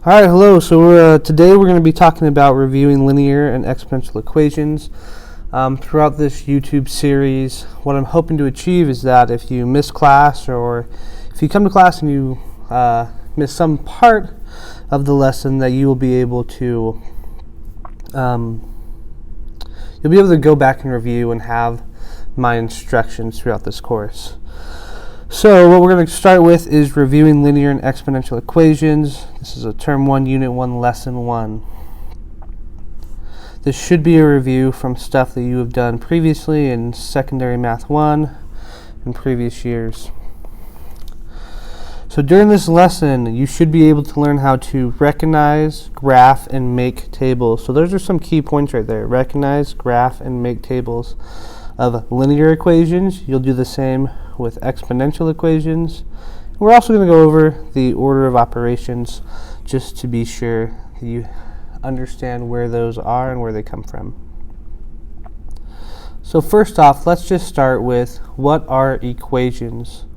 Alright, hello. Today we're going to be talking about reviewing linear and exponential equations. Throughout this YouTube series, what I'm hoping to achieve is that if you miss class, or if you come to class and you miss some part of the lesson, that you will be able to go back and review and have my instructions throughout this course. So what we're going to start with is reviewing linear and exponential equations. This is a Term 1, Unit 1, Lesson 1. This should be a review from stuff that you have done previously in Secondary Math 1 in previous years. So during this lesson, you should be able to learn how to recognize, graph, and make tables. So those are some key points right there. Recognize, graph, and make tables of linear equations. You'll do the same with exponential equations. We're also going to go over the order of operations just to be sure that you understand where those are and where they come from. So first off, let's just start with what are equations.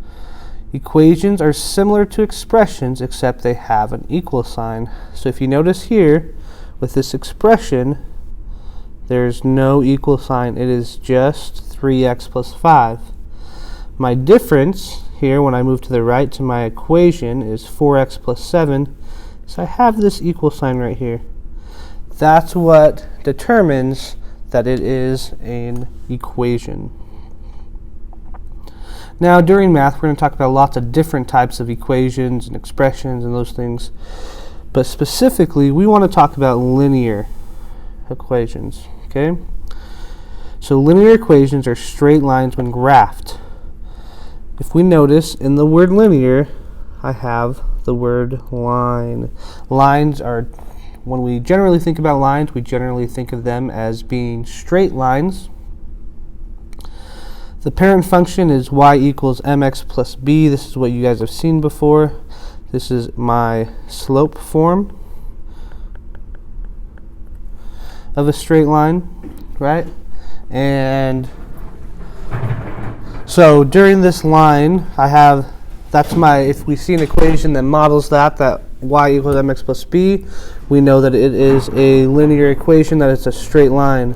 Equations are similar to expressions except they have an equal sign. So if you notice here with this expression, there's no equal sign. It is just 3x plus 5. My difference here when I move to the right to my equation is 4x plus 7. So I have this equal sign right here. That's what determines that it is an equation. Now during math, we're going to talk about lots of different types of equations and expressions and those things. But specifically, we want to talk about linear equations. Okay? So linear equations are straight lines when graphed. If we notice in the word linear, I have the word line. Lines are, when we generally think about lines, we generally think of them as being straight lines. The parent function is y equals mx plus b. This is what you guys have seen before. This is my slope form of a straight line, right? And so during this line, I have, if we see an equation that models that y equals mx plus b, we know that it is a linear equation, that it's a straight line.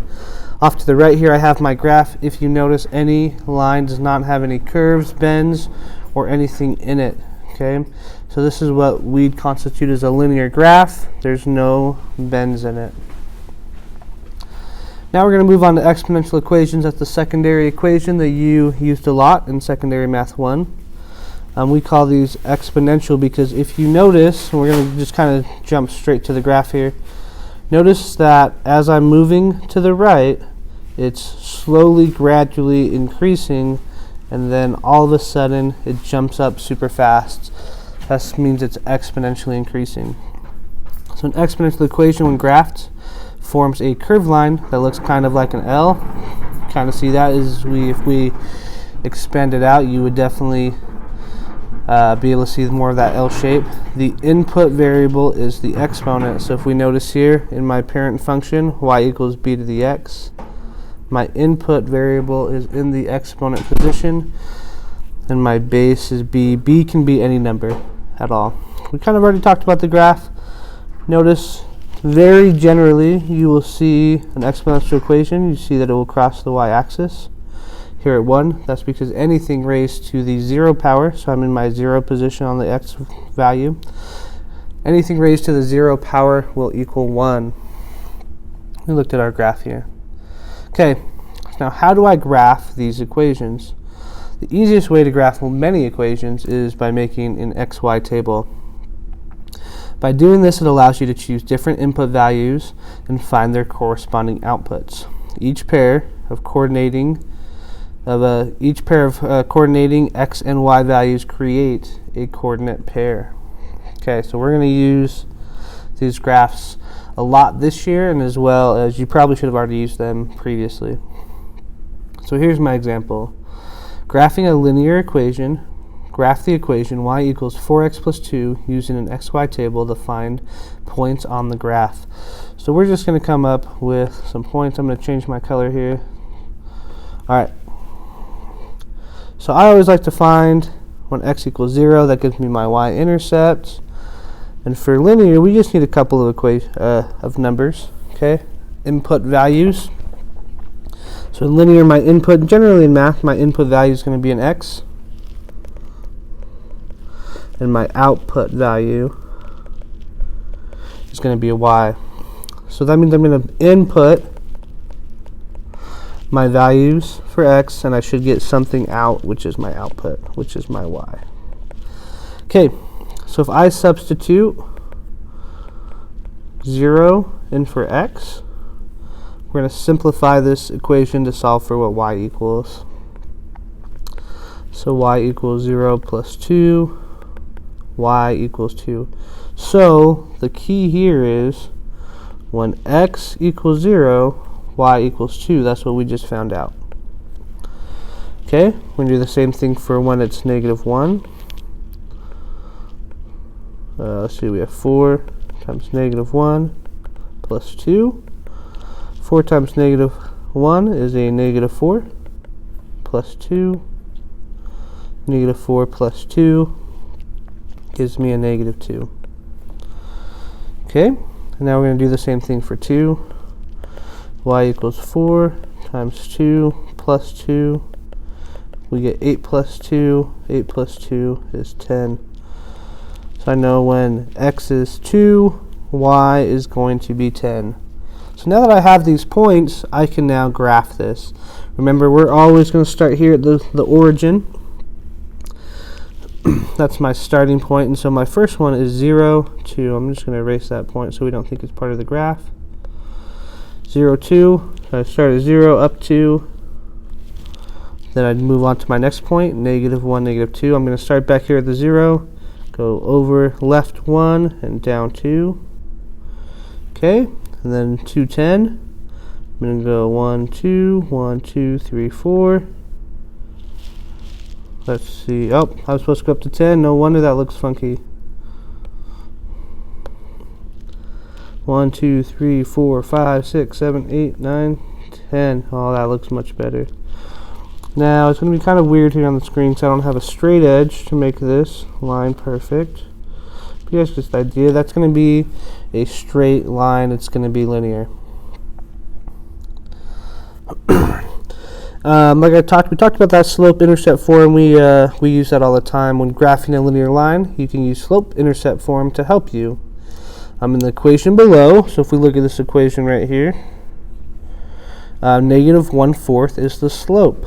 Off to the right here, I have my graph. If you notice, any line does not have any curves, bends, or anything in it. Okay, so this is what we'd constitute as a linear graph. There's no bends in it. Now we're going to move on to exponential equations. That's the secondary equation that you used a lot in Secondary Math 1. We call these exponential because if you notice, and we're going to just kind of jump straight to the graph here, notice that as I'm moving to the right, it's slowly, gradually increasing, and then all of a sudden it jumps up super fast. That means it's exponentially increasing. So an exponential equation, when graphed, forms a curved line that looks kind of like an L. Kind of see that if we expand it out, you would definitely be able to see more of that L shape. The input variable is the exponent. So if we notice here in my parent function, y equals b to the x, my input variable is in the exponent position, and my base is b. B can be any number at all. We kind of already talked about the graph. Notice very generally you will see an exponential equation. You see that it will cross the y-axis. Here at 1, that's because anything raised to the 0 power, so I'm in my 0 position on the x value, anything raised to the 0 power will equal 1. We looked at our graph here. Okay, now how do I graph these equations? The easiest way to graph many equations is by making an xy table. By doing this, it allows you to choose different input values and find their corresponding outputs. Each pair of coordinating x and y values create a coordinate pair. Okay, so we're going to use these graphs a lot this year, and as well as you probably should have already used them previously. So here's my example. Graphing a linear equation, graph the equation y equals 4x plus 2 using an xy table to find points on the graph. So we're just going to come up with some points. I'm going to change my color here. Alright. So I always like to find when x equals 0, that gives me my y-intercept. And for linear, we just need a couple of numbers, okay? Input values. So in linear, my input, generally in math, my input value is going to be an x. And my output value is going to be a y. So that means I'm going to input my values for x, and I should get something out, which is my output, which is my y. Okay, so if I substitute 0 in for x, we're going to simplify this equation to solve for what y equals. So y equals 0 plus 2, y equals 2. So the key here is when x equals 0, y equals 2. That's what we just found out. Okay, we're going to do the same thing for when it's negative 1. Let's see, we have 4 times negative 1 plus 2. 4 times negative 1 is a negative 4 plus 2. Negative 4 plus 2 gives me a negative 2. Okay, and now we're going to do the same thing for 2. Y equals 4 times 2 plus 2. We get 8 plus 2. 8 plus 2 is 10. So I know when x is 2, y is going to be 10. So now that I have these points, I can now graph this. Remember, we're always going to start here at the origin. That's my starting point, and so my first one is 0, 2. I'm just going to erase that point so we don't think it's part of the graph. 0, 2. So I start at 0 up 2. Then I'd move on to my next point, negative 1, negative 2. I'm going to start back here at the 0, go over left 1 and down 2. Okay, and then 2, 10. I'm going to go 1, 2, 1, 2, 3, 4. Let's see. Oh, I was supposed to go up to 10. No wonder that looks funky. 1, 2, 3, 4, 5, 6, 7, 8, 9, 10. Oh, that looks much better. Now, it's going to be kind of weird here on the screen because I don't have a straight edge to make this line perfect. But you guys get the idea. That's going to be a straight line. It's going to be linear. Like we talked about that slope-intercept form. We use that all the time when graphing a linear line. You can use slope-intercept form to help you. I'm in the equation below. So if we look at this equation right here, negative 1/4 is the slope.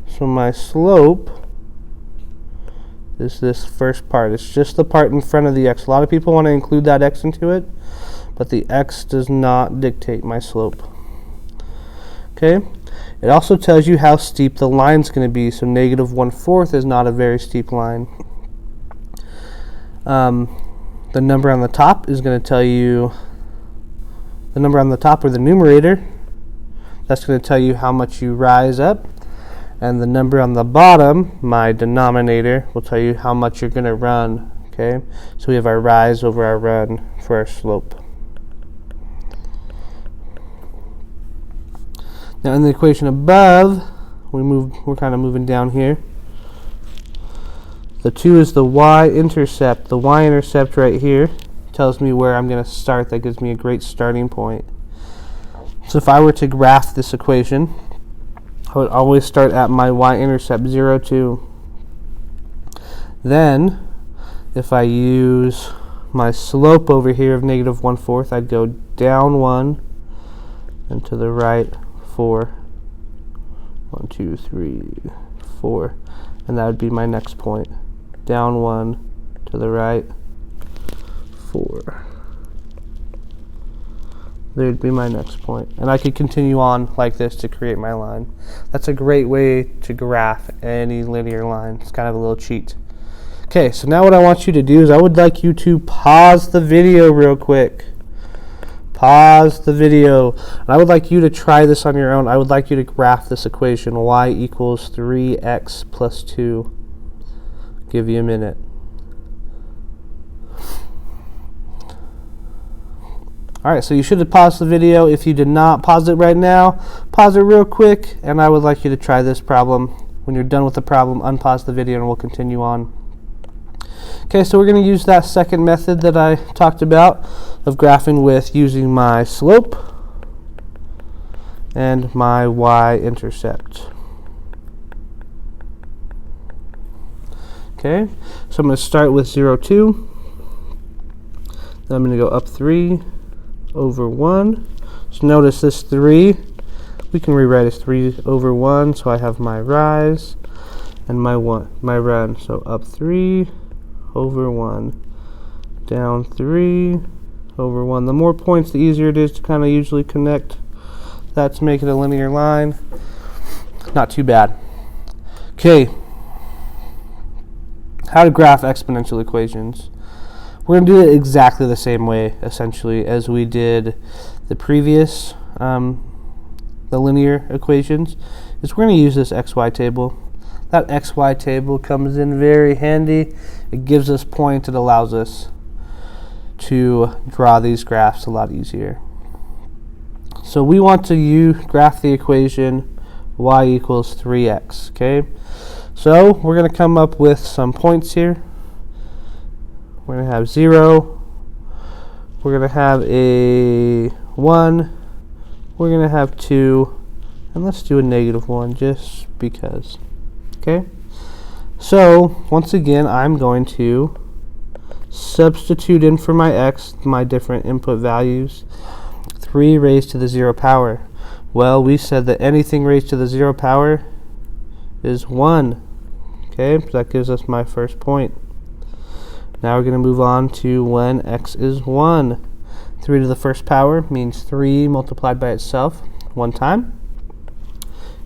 So my slope is this first part. It's just the part in front of the x. A lot of people want to include that x into it, but the x does not dictate my slope. Okay. It also tells you how steep the line's going to be. So negative 1/4 is not a very steep line. The number on the top is going to tell you the number on the top, or the numerator. That's going to tell you how much you rise up. And the number on the bottom, my denominator, will tell you how much you're going to run. Okay, so we have our rise over our run for our slope. Now in the equation above, we're kind of moving down here. The 2 is the y-intercept. The y-intercept right here tells me where I'm going to start. That gives me a great starting point. So if I were to graph this equation, I would always start at my y-intercept, 0, 2. Then, if I use my slope over here of negative 1/4, I'd go down 1 and to the right 4. 1, 2, 3, 4. And that would be my next point. Down 1 to the right 4. There'd be my next point. And I could continue on like this to create my line. That's a great way to graph any linear line. It's kind of a little cheat. Okay, so now what I want you to do is I would like you to pause the video real quick. Pause the video. And I would like you to try this on your own. I would like you to graph this equation, y equals 3x plus 2. Give you a minute. Alright, so you should have paused the video. If you did not pause it right now, pause it real quick, and I would like you to try this problem. When you're done with the problem, unpause the video and we'll continue on. Okay, so we're going to use that second method that I talked about of graphing with using my slope and my y-intercept. Okay, so I'm going to start with 0, 2. Then I'm going to go up 3 over 1. So notice this 3, we can rewrite as 3 over 1. So I have my rise and my run. So up 3 over 1, down 3 over 1. The more points, the easier it is to kind of usually connect that to make it a linear line. Not too bad. Okay, how to graph exponential equations. We're going to do it exactly the same way, essentially, as we did the previous, the linear equations. Is we're going to use this XY table. That XY table comes in very handy. It gives us points. It allows us to draw these graphs a lot easier. So we want to graph the equation y equals 3x. Okay, so we're going to come up with some points here. We're going to have 0. We're going to have a 1. We're going to have 2. And let's do a -1 just because. Okay, so once again, I'm going to substitute in for my x my different input values. 3 raised to the 0 power. Well, we said that anything raised to the 0 power is 1. Okay, so that gives us my first point. Now we're going to move on to when x is 1. 3 to the first power means 3 multiplied by itself one time.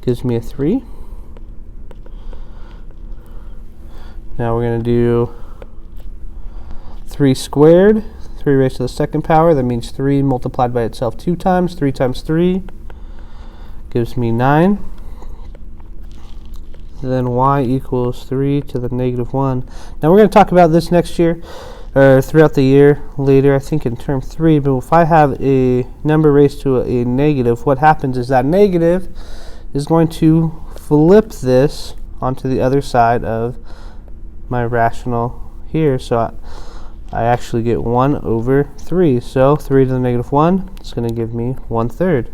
Gives me a 3. Now we're going to do 3 squared. 3 raised to the second power. That means 3 multiplied by itself 2 times. 3 times 3 gives me 9. Then y equals 3 to the -1. Now we're going to talk about this next year, or throughout the year later, I think in term 3. But if I have a number raised to a negative, what happens is that negative is going to flip this onto the other side of my rational here. So I actually get 1 over 3. So 3 to the -1 is going to give me 1/3.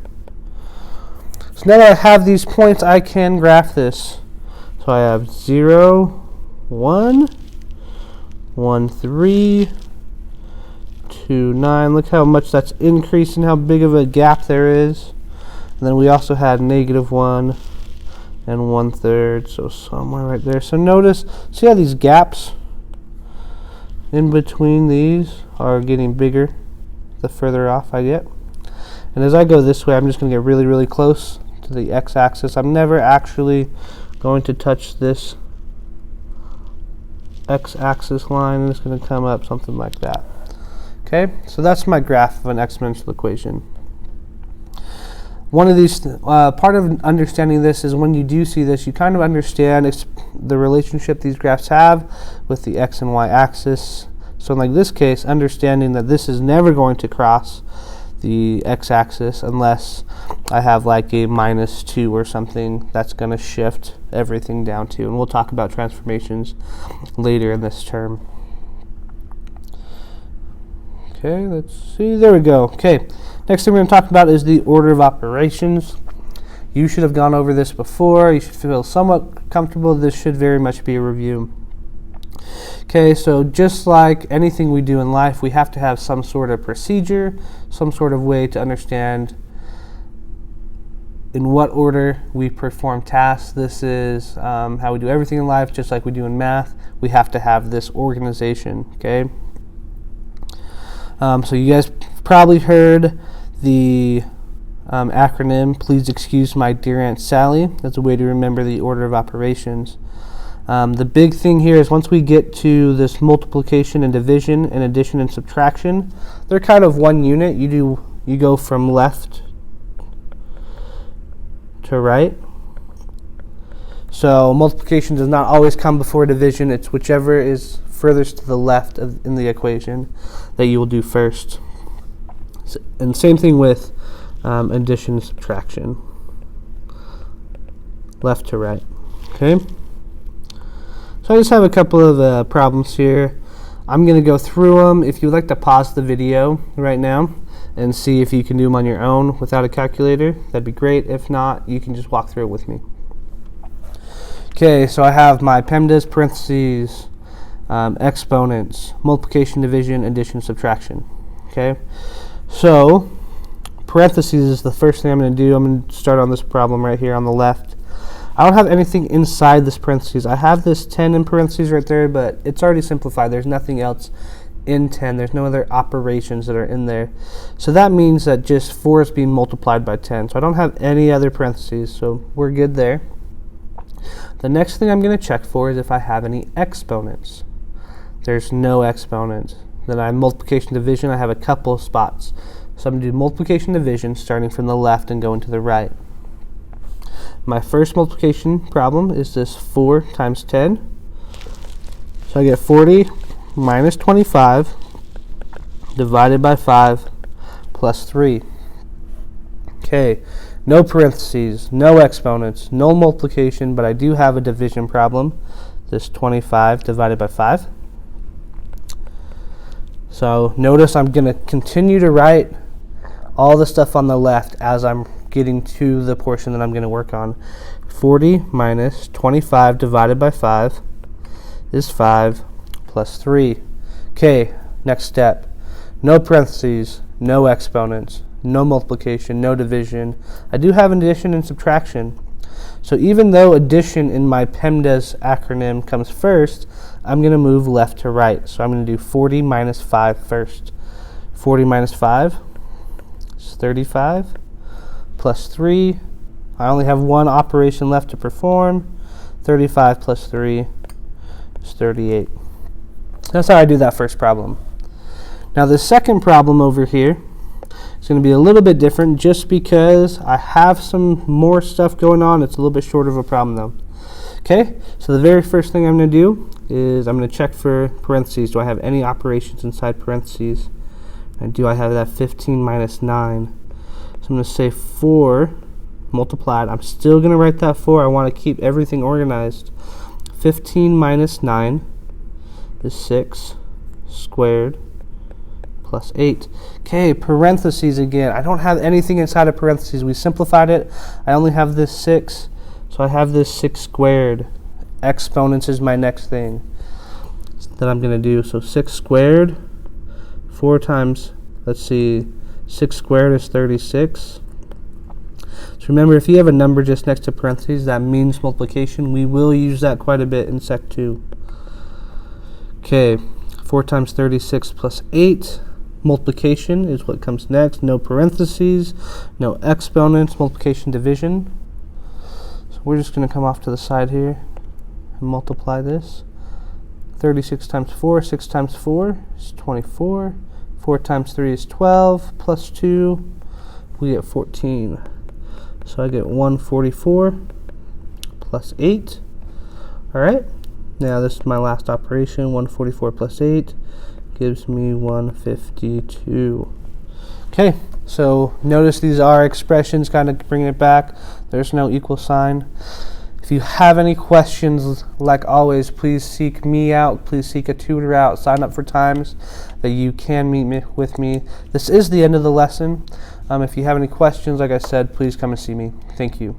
So now that I have these points, I can graph this. So I have 0, 1, 1, 3, 2, 9. Look how much that's increasing, how big of a gap there is. And then we also had -1 and 1/3, so somewhere right there. So notice, see how these gaps in between these are getting bigger the further off I get. And as I go this way, I'm just going to get really, really close to the x-axis. I'm never actually going to touch this x-axis line, and it's going to come up something like that. Okay, so that's my graph of an exponential equation. One of these, part of understanding this is when you do see this, you kind of understand the relationship these graphs have with the x and y axis. So in like this case, understanding that this is never going to cross the x-axis unless I have like a -2 or something that's going to shift everything down to. And we'll talk about transformations later in this term. Okay, let's see. There we go. Okay, next thing we're going to talk about is the order of operations. You should have gone over this before. You should feel somewhat comfortable. This should very much be a review. Okay, so just like anything we do in life, we have to have some sort of procedure, some sort of way to understand in what order we perform tasks. This is how we do everything in life, just like we do in math. We have to have this organization, okay? So you guys probably heard the acronym, please excuse my dear Aunt Sally. That's a way to remember the order of operations. The big thing here is once we get to this multiplication and division and addition and subtraction, they're kind of one unit. You go from left to right. So multiplication does not always come before division. It's whichever is furthest to the left in the equation that you will do first. And same thing with addition and subtraction. Left to right. Okay. So I just have a couple of problems here. I'm going to go through them. If you'd like to pause the video right now and see if you can do them on your own without a calculator, that'd be great. If not, you can just walk through it with me. Okay, so I have my PEMDAS parentheses, exponents, multiplication, division, addition, subtraction. Okay, so parentheses is the first thing I'm going to do. I'm going to start on this problem right here on the left. I don't have anything inside this parentheses. I have this 10 in parentheses right there, but it's already simplified. There's nothing else in 10. There's no other operations that are in there. So that means that just 4 is being multiplied by 10. So I don't have any other parentheses, so we're good there. The next thing I'm going to check for is if I have any exponents. There's no exponents. Then I have multiplication, division. I have a couple of spots. So I'm going to do multiplication, division, starting from the left and going to the right. My first multiplication problem is this 4 times 10. So I get 40 minus 25 divided by 5 plus 3. Okay, no parentheses, no exponents, no multiplication, but I do have a division problem. This 25 divided by 5. So notice I'm going to continue to write all the stuff on the left as I'm getting to the portion that I'm going to work on. 40 minus 25 divided by 5 is 5 plus 3. Okay, next step. No parentheses, no exponents, no multiplication, no division. I do have addition and subtraction. So even though addition in my PEMDAS acronym comes first, I'm going to move left to right. So I'm going to do 40 minus 5 first. 40 minus 5 is 35. Plus 3, I only have one operation left to perform. 35 plus 3 is 38. That's how I do that first problem. Now the second problem over here is going to be a little bit different just because I have some more stuff going on. It's a little bit shorter of a problem though. Okay, so the very first thing I'm going to do is I'm going to check for parentheses. Do I have any operations inside parentheses? And do I have that 15 minus 9? I'm going to say 4 multiplied. I'm still going to write that 4. I want to keep everything organized. 15 minus 9 is 6 squared plus 8. Okay, parentheses again. I don't have anything inside of parentheses. We simplified it. I only have this 6, so I have this 6 squared. Exponents is my next thing that I'm going to do. So 6 squared, 4 times, let's see, 6 squared is 36. So remember, if you have a number just next to parentheses, that means multiplication. We will use that quite a bit in Sec 2. Okay, 4 times 36 plus 8. Multiplication is what comes next. No parentheses, no exponents, multiplication, division. So we're just going to come off to the side here and multiply this. 36 times 4, 6 times 4 is 24. 4 times 3 is 12, plus 2, we get 14. So I get 144 plus 8. All right, now this is my last operation. 144 plus 8 gives me 152. Okay, so notice these are expressions, kind of bringing it back. There's no equal sign. If you have any questions, like always, please seek me out. Please seek a tutor out. Sign up for times that you can meet with me. This is the end of the lesson. If you have any questions, like I said, please come and see me. Thank you.